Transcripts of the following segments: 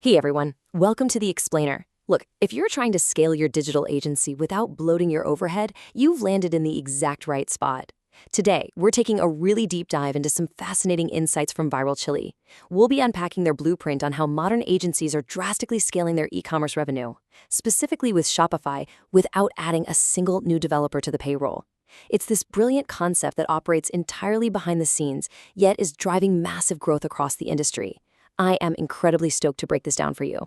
Hey everyone, welcome to The Explainer. Look, if you're trying to scale your digital agency without bloating your overhead, you've landed in the exact right spot. Today, we're taking a really deep dive into some fascinating insights from ViralChilly. We'll be unpacking their blueprint on how modern agencies are drastically scaling their e-commerce revenue, specifically with Shopify, without adding a single new developer to the payroll. It's this brilliant concept that operates entirely behind the scenes, yet is driving massive growth across the industry. I am incredibly stoked to break this down for you.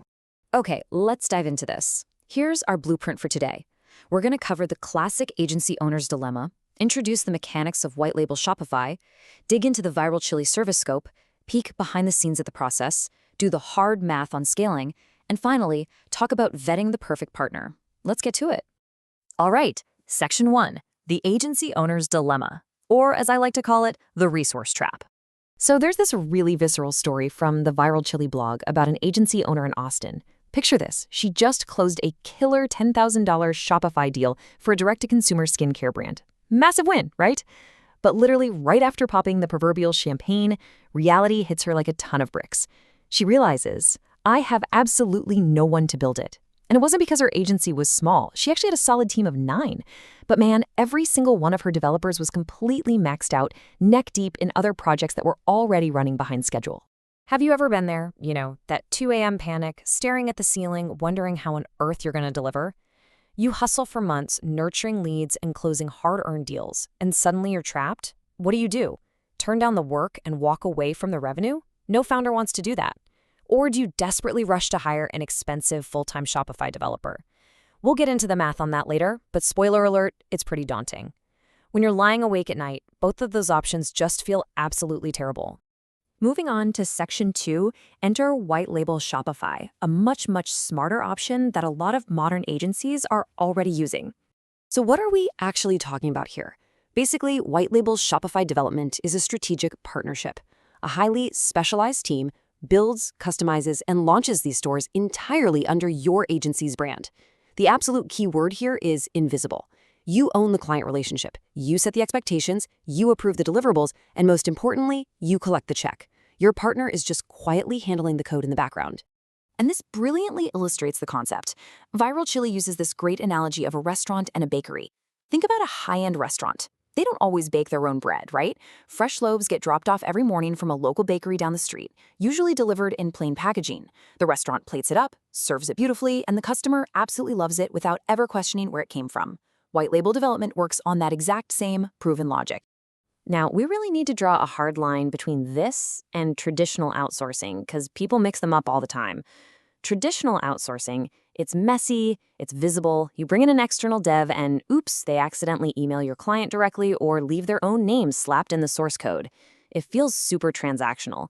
Okay, let's dive into this. Here's our blueprint for today. We're going to cover the classic agency owner's dilemma, introduce the mechanics of White Label Shopify, dig into the ViralChilly service scope, peek behind the scenes at the process, do the hard math on scaling, and finally, talk about vetting the perfect partner. Let's get to it. All right, Section 1, the agency owner's dilemma, or as I like to call it, the resource trap. So there's this really visceral story from the ViralChilly blog about an agency owner in Austin. Picture this, she just closed a killer $10,000 Shopify deal for a direct-to-consumer skincare brand. Massive win, right? But literally right after popping the proverbial champagne, reality hits her like a ton of bricks. She realizes, I have absolutely no one to build it. And it wasn't because her agency was small. She actually had a solid team of 9. But man, every single one of her developers was completely maxed out, neck deep in other projects that were already running behind schedule. Have you ever been there? That 2 a.m. panic, staring at the ceiling, wondering how on earth you're going to deliver? You hustle for months, nurturing leads and closing hard-earned deals, and suddenly you're trapped? What do? Turn down the work and walk away from the revenue? No founder wants to do that. Or do you desperately rush to hire an expensive full-time Shopify developer? We'll get into the math on that later, but spoiler alert, it's pretty daunting. When you're lying awake at night, both of those options just feel absolutely terrible. Moving on to Section 2, enter White Label Shopify, a much smarter option that a lot of modern agencies are already using. So what are we actually talking about here? Basically, White Label Shopify Development is a strategic partnership. A highly specialized team builds, customizes, and launches these stores entirely under your agency's brand. The absolute key word here is invisible. You own the client relationship, you set the expectations, you approve the deliverables, and most importantly, you collect the check. Your partner is just quietly handling the code in the background. And this brilliantly illustrates the concept. ViralChilly uses this great analogy of a restaurant and a bakery. Think about a high-end restaurant. They don't always bake their own bread, right? Fresh loaves get dropped off every morning from a local bakery down the street, usually delivered in plain packaging. The restaurant plates it up, serves it beautifully, and the customer absolutely loves it without ever questioning where it came from. White Label Development works on that exact same proven logic. Now, we really need to draw a hard line between this and traditional outsourcing because people mix them up all the time. Traditional outsourcing, it's messy, it's visible, you bring in an external dev and oops, they accidentally email your client directly or leave their own name slapped in the source code. It feels super transactional.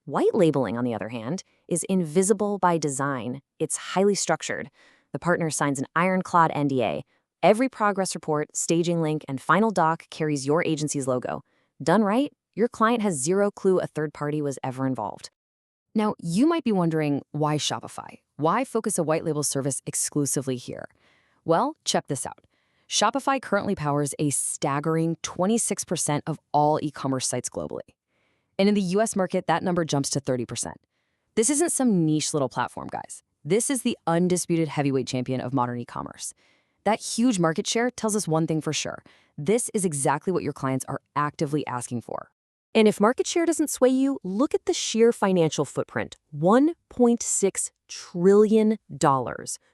White labeling, on the other hand, is invisible by design. It's highly structured. The partner signs an ironclad NDA. Every progress report, staging link, and final doc carries your agency's logo. Done right, your client has zero clue a third party was ever involved. Now, you might be wondering, why Shopify? Why focus a white label service exclusively here? Well, check this out. Shopify currently powers a staggering 26% of all e-commerce sites globally. And in the US market, that number jumps to 30%. This isn't some niche little platform, guys. This is the undisputed heavyweight champion of modern e-commerce. That huge market share tells us one thing for sure. This is exactly what your clients are actively asking for. And if market share doesn't sway you, look at the sheer financial footprint. $1.6 trillion.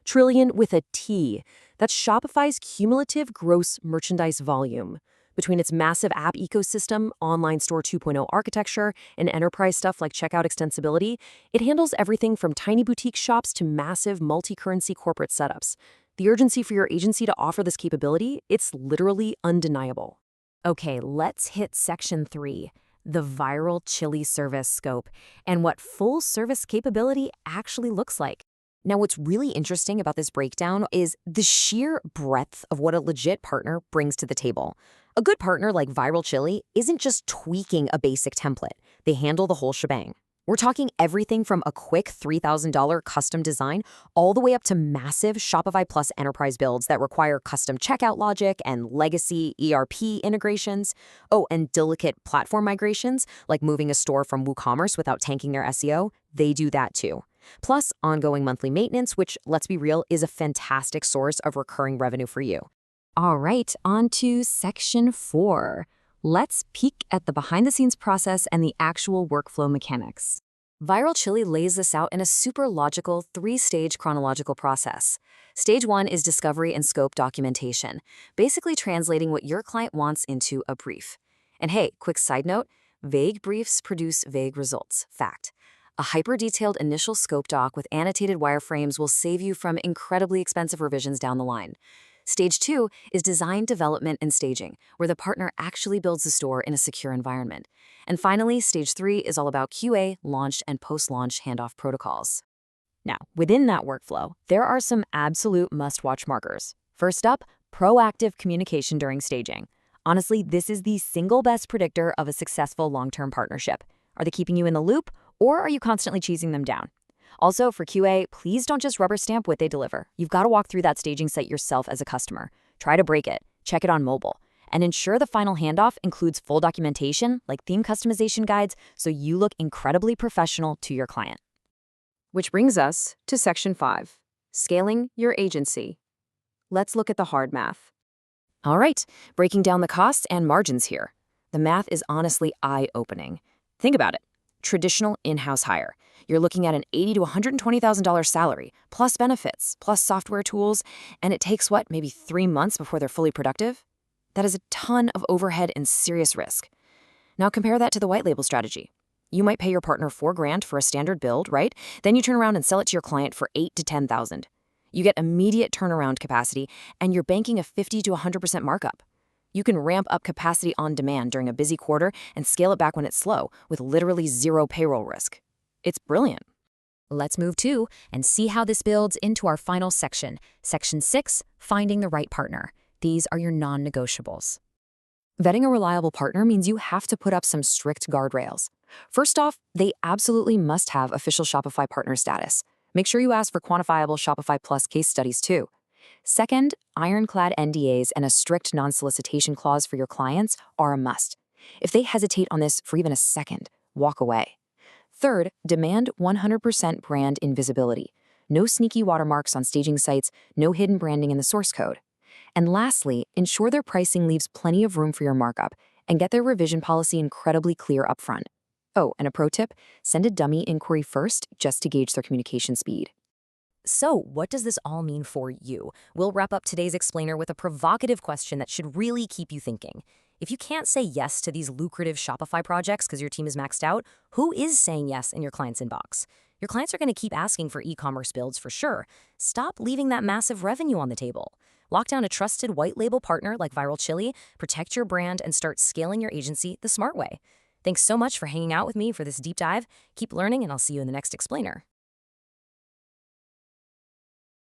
Trillion with a T. That's Shopify's cumulative gross merchandise volume. Between its massive app ecosystem, online store 2.0 architecture, and enterprise stuff like checkout extensibility, it handles everything from tiny boutique shops to massive multi-currency corporate setups. The urgency for your agency to offer this capability, it's literally undeniable. Okay, let's hit Section 3. The ViralChilly service scope, and what full service capability actually looks like. Now, what's really interesting about this breakdown is the sheer breadth of what a legit partner brings to the table. A good partner like ViralChilly isn't just tweaking a basic template. They handle the whole shebang. We're talking everything from a quick $3,000 custom design all the way up to massive Shopify Plus enterprise builds that require custom checkout logic and legacy ERP integrations. Oh, and delicate platform migrations, like moving a store from WooCommerce without tanking their SEO, they do that too. Plus ongoing monthly maintenance, which, let's be real, is a fantastic source of recurring revenue for you. All right, on to section 4. Let's peek at the behind-the-scenes process and the actual workflow mechanics. ViralChilly lays this out in a super logical 3-stage chronological process. Stage 1 is discovery and scope documentation, basically translating what your client wants into a brief. And hey, quick side note, vague briefs produce vague results. Fact. A hyper-detailed initial scope doc with annotated wireframes will save you from incredibly expensive revisions down the line. Stage 2 is design, development, and staging, where the partner actually builds the store in a secure environment. And finally, Stage 3 is all about QA, launch, and post-launch handoff protocols. Now, within that workflow, there are some absolute must-watch markers. First up, proactive communication during staging. Honestly, this is the single best predictor of a successful long-term partnership. Are they keeping you in the loop, or are you constantly cheesing them down? Also, for QA, please don't just rubber stamp what they deliver. You've got to walk through that staging site yourself as a customer. Try to break it, check it on mobile, and ensure the final handoff includes full documentation like theme customization guides so you look incredibly professional to your client. Which brings us to section 5, scaling your agency. Let's look at the hard math. All right, breaking down the costs and margins here. The math is honestly eye-opening. Think about it. Traditional in-house hire. You're looking at an $80,000 to $120,000 salary, plus benefits, plus software tools, and it takes, maybe 3 months before they're fully productive? That is a ton of overhead and serious risk. Now compare that to the white label strategy. You might pay your partner $4,000 for a standard build, right? Then you turn around and sell it to your client for $8,000 to $10,000. You get immediate turnaround capacity, and you're banking a 50% to 100% markup. You can ramp up capacity on demand during a busy quarter and scale it back when it's slow, with literally zero payroll risk. It's brilliant. Let's move to and see how this builds into our final section. Section 6, finding the right partner. These are your non-negotiables. Vetting a reliable partner means you have to put up some strict guardrails. First off, they absolutely must have official Shopify partner status. Make sure you ask for quantifiable Shopify Plus case studies too. Second, ironclad NDAs and a strict non-solicitation clause for your clients are a must. If they hesitate on this for even a second, walk away. Third, demand 100% brand invisibility. No sneaky watermarks on staging sites, no hidden branding in the source code. And lastly, ensure their pricing leaves plenty of room for your markup and get their revision policy incredibly clear upfront. Oh, and a pro tip, send a dummy inquiry first just to gauge their communication speed. So, what does this all mean for you? We'll wrap up today's explainer with a provocative question that should really keep you thinking. If you can't say yes to these lucrative Shopify projects because your team is maxed out, who is saying yes in your client's inbox? Your clients are going to keep asking for e-commerce builds for sure. Stop leaving that massive revenue on the table. Lock down a trusted white label partner like ViralChilly, protect your brand, and start scaling your agency the smart way. Thanks so much for hanging out with me for this deep dive. Keep learning, and I'll see you in the next explainer.